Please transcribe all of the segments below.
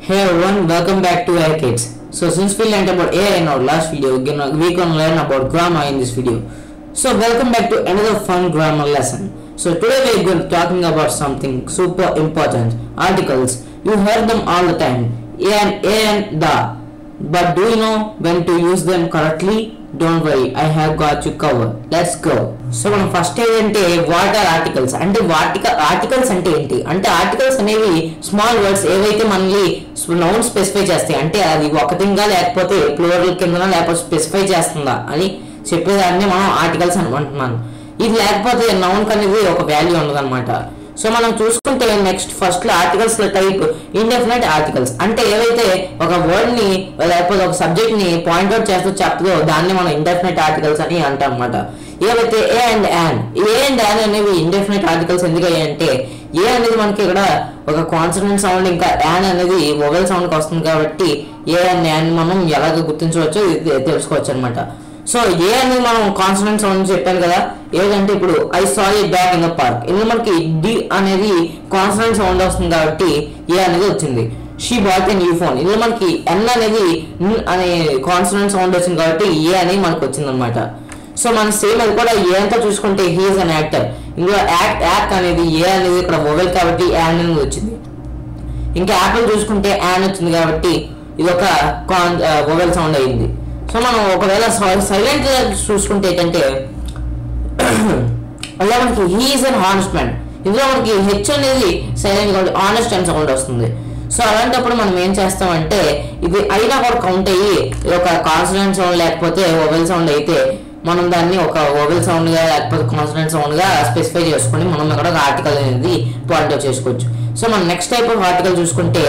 Hey everyone, welcome back to AI Kids. So since we learned about AI in our last video, we're gonna learn about grammar in this video. So welcome back to another fun grammar lesson. So today we're going to be talking about something super important, articles. You hear them all the time, a and the. But do you know when to use them correctly? Don't worry, I have got you covered. Let's go. So మనం first ఏంటంటే what are articles అంటే articles అంటే ఏంటి అంటే articles అనేవి small words ఏవైతే మనల్ని noun specify చేస్తాయి అంటే అది ఒక థింగా లేకపోతే ప్లూరల్ కిందనా లేకపోతే స్పెసిఫై చేస్తుందా అని చెప్పేదాన్ని మనం ఆర్టికల్స్ అనుకుంటున్నాను. ఇది లేకపోతే నౌన్ అనేది ఒక వాల్యూ ఉండదన్నమాట. సో మనం చూసుకుంటే నెక్స్ట్ ఫస్ట్ లో ఆర్టికల్స్ టైప్ ఇండెఫినెట్ ఆర్టికల్స్ అంటే ఏవైతే ఒక వర్డ్ ని లేకపోతే ఒక సబ్జెక్ట్ ని పాయింట్అవుట్ చేస్తూ చెప్తుందో దాన్ని మనం ఇండెఫినెట్ ఆర్టికల్స్ అని అంటాం అనమాట. ఏవైతే ఏ అండ్ యాన్ అనేవి ఇండెఫినెట్ ఆర్టికల్స్ ఎందుకయ్యాయి అంటే ఏ అనేది మనకి ఇక్కడ ఒక కాన్సనెంట్ సౌండ్ ఇంకా యాన్ అనేది వొవెల్ సౌండ్ కి వస్తుంది కాబట్టి ఏ అండ్ యాన్ మనం ఎలాగ గుర్తించవచ్చో తెలుసుకోవచ్చు అనమాట. సో ఏ అనేది మనం కాన్సనెంట్ సౌండ్ చెప్పాను కదా, ఏదంటే ఇప్పుడు I saw A dog in the park, ఇందులో మనకి డి అనేది కాన్సనెంట్ సౌండ్ వస్తుంది కాబట్టి ఏ అనేది వచ్చింది. She bought a new phone, ఇందులో మనకి ఎన్ అనేది అనే కాన్సనెంట్ సౌండ్ వచ్చింది కాబట్టి ఏ అనేది మనకు వచ్చింది అనమాట. సో మన సేమ్ అది కూడా ఏ అంతా చూసుకుంటే హీ ఈజ్ అన్ యాక్టర్, ఇందులో యాక్ అనేది ఏ అనేది ఇక్కడ వొవెల్ కాబట్టి యాన్ అనేది వచ్చింది. ఇంకా యాపిల్ చూసుకుంటే యాన్ వచ్చింది కాబట్టి ఇది ఒక వొవెల్ సౌండ్ అయింది. సో మనం ఒకవేళ సైలెంట్ చూసుకుంటే ఏంటంటే అలా మనకి he is an honest man, ఇందులో మనకి హెచ్ అనేది సైలెంట్ కాబట్టి ఆనెస్ట్ అండ్ సౌండ్ వస్తుంది. సో అలాంటప్పుడు మనం ఏం చేస్తామంటే ఇది అయినా కూడా కౌంట్ అయ్యి ఇది ఒక కాన్సనెంట్ సౌండ్ లేకపోతే వొవెల్ సౌండ్ అయితే మనం దాన్ని ఒక వొవెల్ సౌండ్ గా లేకపోతే కాన్సనెంట్ సౌండ్ గా స్పెసిఫై చేసుకుని మనం ఇక్కడ ఒక ఆర్టికల్ అనేది పాయింట్అవుట్ చేసుకోవచ్చు. సో మనం నెక్స్ట్ టైప్ ఆఫ్ ఆర్టికల్ చూసుకుంటే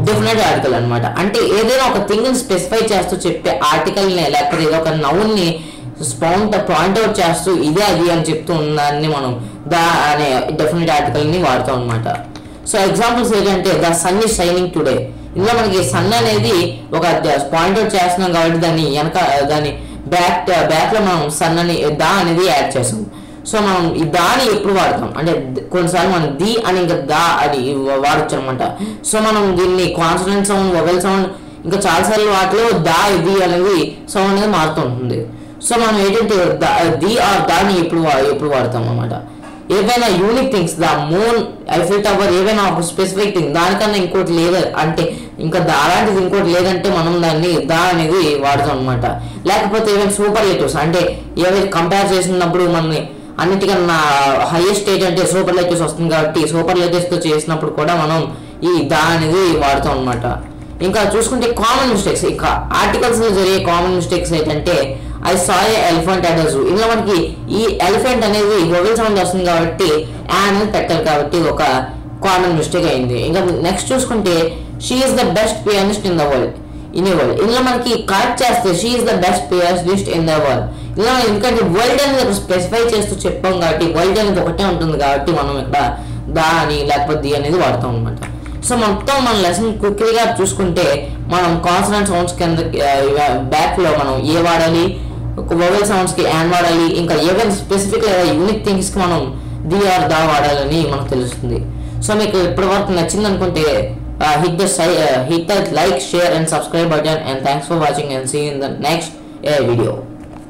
డెఫినెట్ ఆర్టికల్ అనమాట. అంటే ఏదైనా ఒక థింగ్ ని స్పెసిఫై చేస్తూ చెప్పే ఆర్టికల్ ని లేకపోతే ఏదో ఒక నౌన్ ని పాయింట్అవుట్ చేస్తూ ఇదే అది అని చెప్తూ ఉన్నదాన్ని మనం ద అనే డెఫినెట్ ఆర్టికల్ ని వాడతాం అనమాట. సో ఎగ్జాంపుల్స్ ఏంటంటే the sun is shining today, ఇందులో మనకి సన్ అనేది ఒక పాయింట్అవుట్ చేస్తున్నాం కాబట్టి దాన్ని బ్యాక్ లో మనం సన్ అని దా అనేది యాడ్ చేస్తాం. సో మనం ఈ దాని ఎప్పుడు వాడతాం అంటే కొన్నిసార్లు మనం ది అని ఇంకా దా అది వాడచ్చు అనమాట. సో మనం దీన్ని కాన్సనెంట్ సౌండ్ వొవెల్ సౌండ్ ఇంకా చాలాసార్లు వాటిలో దా ఇది అనేది సౌండ్ అనేది మారుతూ ఉంటుంది. సో మనం ఏంటంటే ది ఆర్ దాన్ని ఎప్పుడు వాడతాం అనమాట. ఏవైనా unique things the moon Eiffel tower ఏవైనా ఒక స్పెసిఫిక్ థింగ్ దానికన్నా ఇంకోటి లేదు అంటే ఇంకా అలాంటిది ఇంకోటి లేదంటే మనం దాన్ని దా అనేది వాడతాం అనమాట. లేకపోతే ఏవైనా సూపర్లేటివ్స్ అంటే ఏవైతే కంపేర్ చేసినప్పుడు మనని అన్నిటికన్నా హైయెస్ట్ స్టేజ్ అంటే సూపర్లేటివ్స్ వస్తుంది కాబట్టి సూపర్లేటివ్స్ తో చేసినప్పుడు కూడా మనం ఈ దా అనేది వాడతాం అనమాట. ఇంకా చూసుకుంటే కామన్ మిస్టేక్స్ ఇంకా ఆర్టికల్స్ లో జరిగే కామన్ మిస్టేక్స్ ఏంటంటే I saw A elephant at the zoo, ఇందులో మనకి ఈ ఎలిఫెంట్ అనేది వొవెల్ సౌండ్ వస్తుంది కాబట్టి యాన్ అనేది పెట్టాలి కాబట్టి ఒక కామన్ మిస్టేక్ అయింది. ఇంకా నెక్స్ట్ చూసుకుంటే she is the best pianist in the world ఇందులో మనకి కరెక్ట్ చేస్తే she is the best pianist in the world, ఇలా ఎందుకంటే వరల్డ్ అనేది స్పెసిఫై చేస్తూ చెప్పాం కాబట్టి వరల్డ్ అనేది ఒకటే ఉంటుంది కాబట్టి మనం ఇక్కడ దా అని లేకపోతే ది అనేది వాడతాం అనమాట. సో మొత్తం మన లెసన్ క్విక్లీగా చూసుకుంటే మనం కాన్సనెంట్ సౌండ్స్ కింద బ్యాక్ లో మనం ఏ వాడాలి, వొవెల్ సౌండ్స్ కి యాన్ వాడాలి, ఇంకా ఏవైనా స్పెసిఫిక్ యూనిక్ థింగ్స్ కి మనం ది ఆర్ దా వాడాలని మనకు తెలుస్తుంది. సో మీకు ఇప్పటి వరకు నచ్చింది అనుకుంటే hit the like, share and subscribe button, and thanks for watching and see you in the next video.